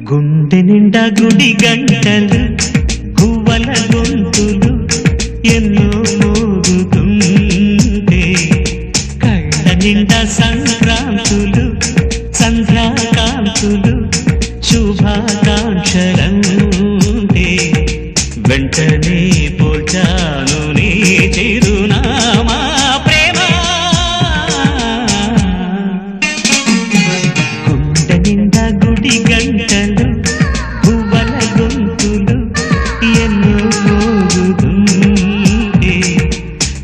గుండె నిండా గుడి గంటలు గువ్వల గొంతులు ఎన్నో మోగుతుంటే కళ్ళ నిండా సంక్రాంతులు సంధ్యాకాంతులు శుభాకాంక్షలంటే వెంటనే పోల్చాను నీ చిరునామా ప్రేమ. గుండె నిండా గుడి గంటలు గువ్వల గొంతులు ఎన్నో మోగుతుంటే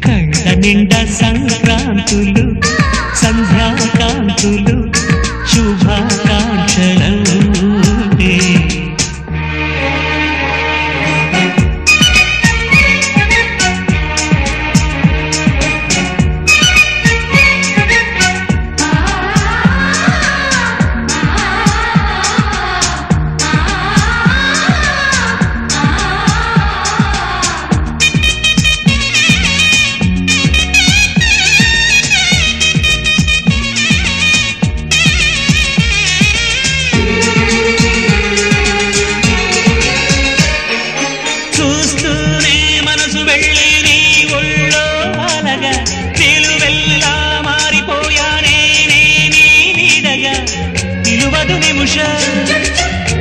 కళ్ళ నిండా సంక్రాంతులు సంధ్యాకాంతులు శుభాకాంక్షలంటే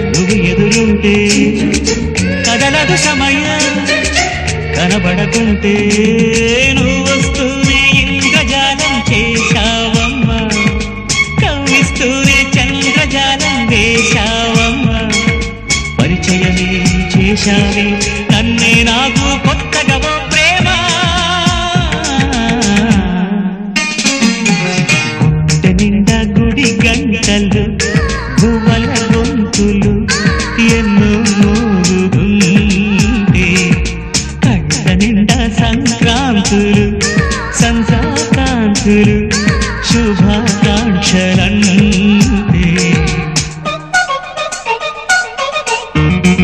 నువ్వు ఎదురుంటే కదలదు సమయం కనబడకుంటే నువ్వు వస్తూనే ఇంద్రజాలం చేశావమ్మా కవ్విస్తూనే చంద్రజాలం వేశావమ్మా పరిచయమే చేశావే